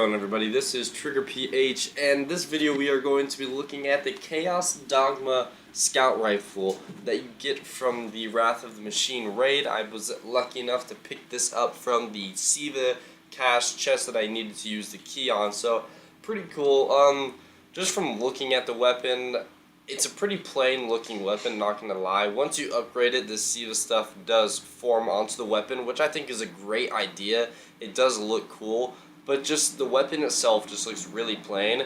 going, everybody? This is Trigger PH, and this video we are going to be looking at the Chaos Dogma Scout Rifle that you get from the Wrath of the Machine raid. I was lucky enough to pick this up from the Siva cache chest that I needed to use the key on, so pretty cool. Just from looking at the weapon, it's a pretty plain looking weapon, not gonna lie. Once you upgrade it, the Siva stuff does form onto the weapon, which I think is a great idea. It does look cool, but just the weapon itself just looks really plain.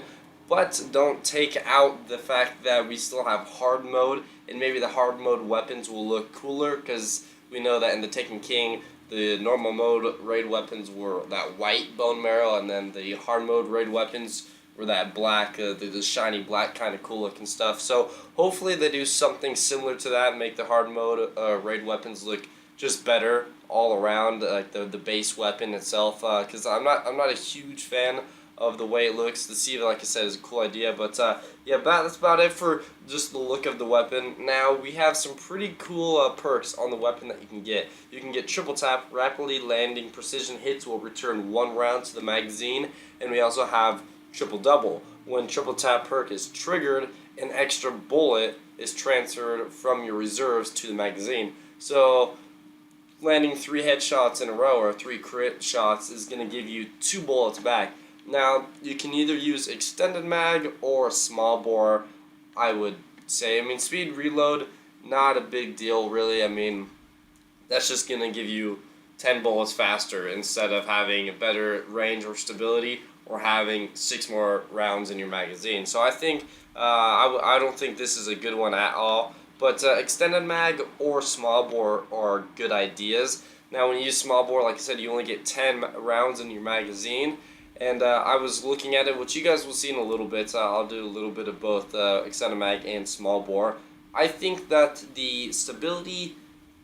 But don't take out the fact that we still have hard mode, and maybe the hard mode weapons will look cooler, because we know that in the Taken King, the normal mode raid weapons were that white bone marrow, and then the hard mode raid weapons were that black, the shiny black kind of cool looking stuff. So hopefully they do something similar to that, make the hard mode raid weapons look just better all around, like the base weapon itself. Because I'm not a huge fan of the way it looks. The Siva, like I said, is a cool idea, but yeah, that's about it for just the look of the weapon. Now we have some pretty cool perks on the weapon that you can get. You can get triple tap, rapidly landing precision hits will return 1 round to the magazine, and we also have triple double. When triple tap perk is triggered, an extra bullet is transferred from your reserves to the magazine. So landing 3 headshots in a row or 3 crit shots is going to give you 2 bullets back. Now you can either use extended mag or small bore, I would say. I mean, speed reload, not a big deal really. I mean, that's just going to give you 10 bullets faster instead of having a better range or stability, or having 6 more rounds in your magazine. So I think, I don't think this is a good one at all. But extended mag or small bore are good ideas. Now when you use small bore, like I said, you only get 10 rounds in your magazine. And I was looking at it, which you guys will see in a little bit. I'll do a little bit of both extended mag and small bore. I think that the stability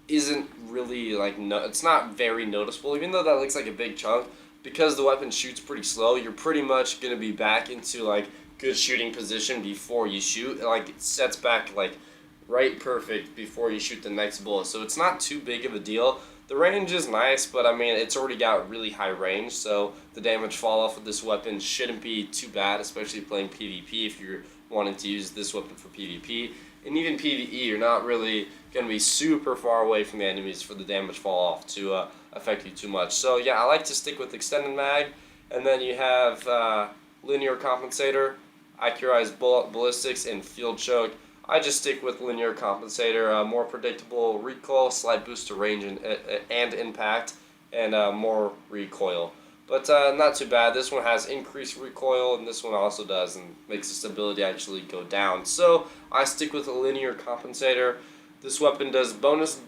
isn't really, like, it's not very noticeable, even though that looks like a big chunk. Because the weapon shoots pretty slow, you're pretty much going to be back into, like, good shooting position before you shoot. Like, it sets back, like, right perfect before you shoot the next bullet. So it's not too big of a deal. The range is nice, but, I mean, it's already got really high range, so the damage fall off of this weapon shouldn't be too bad, especially playing PvP if you're wanting to use this weapon for PvP. And even PvE, you're not really going to be super far away from the enemies for the damage fall off to affect you too much. So yeah, I like to stick with extended mag, and then you have linear compensator, accurized ballistics, and field choke. I just stick with linear compensator, more predictable recoil, slight boost to range and impact, and more recoil. But not too bad. This one has increased recoil, and this one also does, and makes the stability actually go down. So I stick with a linear compensator. This weapon does bonus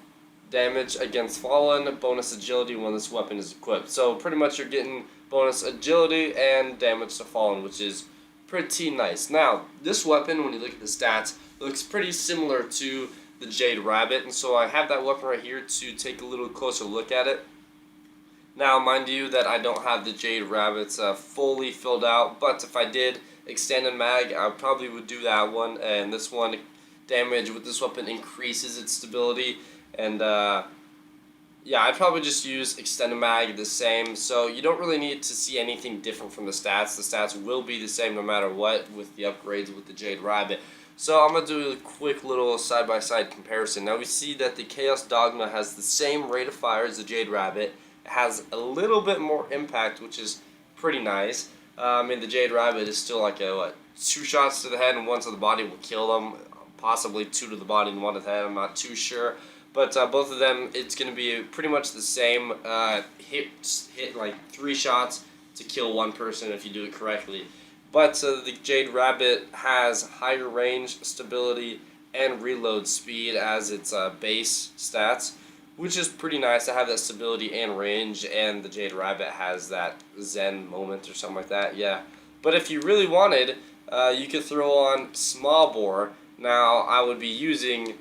damage against fallen, bonus agility when this weapon is equipped. So pretty much you're getting bonus agility and damage to fallen, which is pretty nice. Now, this weapon, when you look at the stats, looks pretty similar to the Jade Rabbit, and so I have that weapon right here to take a little closer look at it. Now, mind you that I don't have the Jade Rabbits fully filled out, but if I did extended mag, I probably would do that one, and this one, damage with this weapon increases its stability, and yeah, I'd probably just use extended mag the same, so you don't really need to see anything different from the stats. The stats will be the same no matter what with the upgrades with the Jade Rabbit. So I'm going to do a quick little side-by-side comparison. Now we see that the Chaos Dogma has the same rate of fire as the Jade Rabbit. It has a little bit more impact, which is pretty nice. I mean, the Jade Rabbit is still like a, 2 shots to the head and 1 to the body will kill them. Possibly 2 to the body and 1 to the head, I'm not too sure. But both of them, it's going to be pretty much the same. Hit like 3 shots to kill 1 person if you do it correctly. But the Jade Rabbit has higher range, stability, and reload speed as its base stats, which is pretty nice to have that stability and range, and the Jade Rabbit has that Zen moment or something like that, yeah. But if you really wanted, you could throw on small bore. Now, I would be using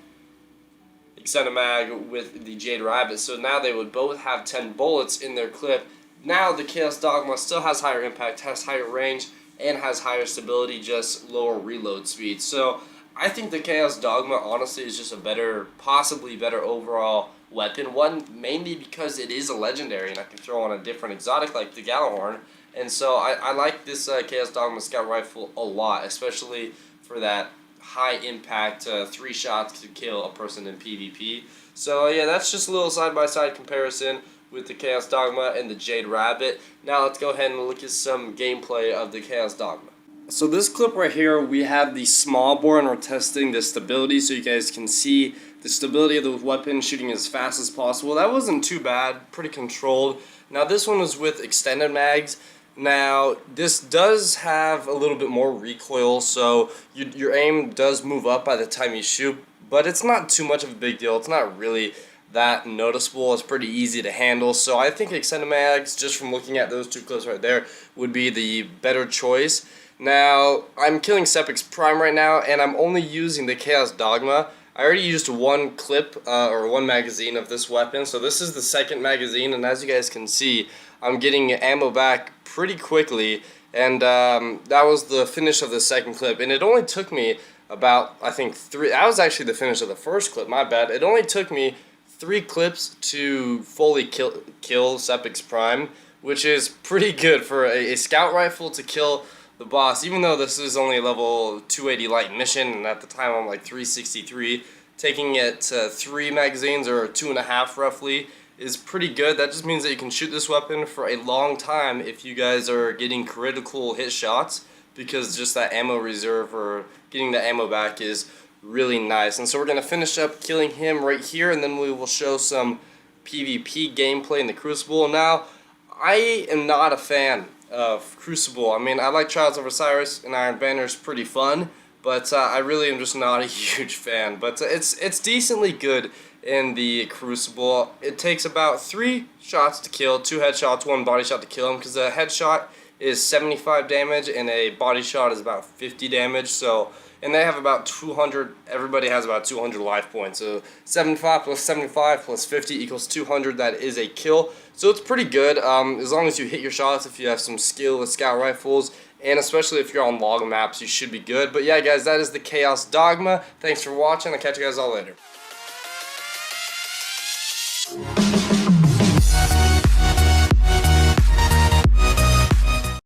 extended mag with the Jade Rabbit, so now they would both have 10 bullets in their clip. Now the Chaos Dogma still has higher impact, has higher range, and has higher stability, just lower reload speed. So I think the Chaos Dogma honestly is just a better, possibly better overall weapon. One, mainly because it is a legendary and I can throw on a different exotic like the Gjallarhorn, And so I like this Chaos Dogma Scout Rifle a lot, especially for that high impact 3 shots to kill a person in PvP. So yeah, that's just a little side-by-side comparison with the Chaos Dogma and the Jade Rabbit. Now let's go ahead and look at some gameplay of the Chaos Dogma. So this clip right here, we have the small bore and we're testing the stability so you guys can see the stability of the weapon shooting as fast as possible. That wasn't too bad, pretty controlled. Now this one was with extended mags. Now this does have a little bit more recoil, so your aim does move up by the time you shoot, but it's not too much of a big deal. It's not really that noticeable. It's pretty easy to handle. So I think extended mags, just from looking at those 2 clips right there, would be the better choice. Now I'm killing Sepix Prime right now, and I'm only using the Chaos Dogma. I already used 1 clip or 1 magazine of this weapon, so this is the 2nd magazine, and as you guys can see, I'm getting ammo back pretty quickly, and that was the finish of the 2nd clip, and it only took me about, I think, 3, that was actually the finish of the 1st clip, my bad. It only took me 3 clips to fully kill Sepix Prime, which is pretty good for a scout rifle to kill the boss, even though this is only a level 280 light mission, and at the time I'm like 363, taking it to 3 magazines, or 2.5 roughly, is pretty good. That just means that you can shoot this weapon for a long time if you guys are getting critical hit shots, because just that ammo reserve or getting the ammo back is really nice. And so we're going to finish up killing him right here, and then we will show some PvP gameplay in the Crucible. Now, I am not a fan of Crucible. I mean, I like Trials of Osiris and Iron Banner is pretty fun, but I really am just not a huge fan. But it's decently good in the Crucible. It takes about 3 shots to kill, 2 headshots, 1 body shot to kill him, because a headshot is 75 damage and a body shot is about 50 damage. So, and they have about 200, everybody has about 200 life points. So 75 plus 75 plus 50 equals 200. That is a kill. So it's pretty good, as long as you hit your shots, if you have some skill with scout rifles, and especially if you're on log maps, you should be good. But yeah, guys, that is the Chaos Dogma. Thanks for watching. I'll catch you guys all later.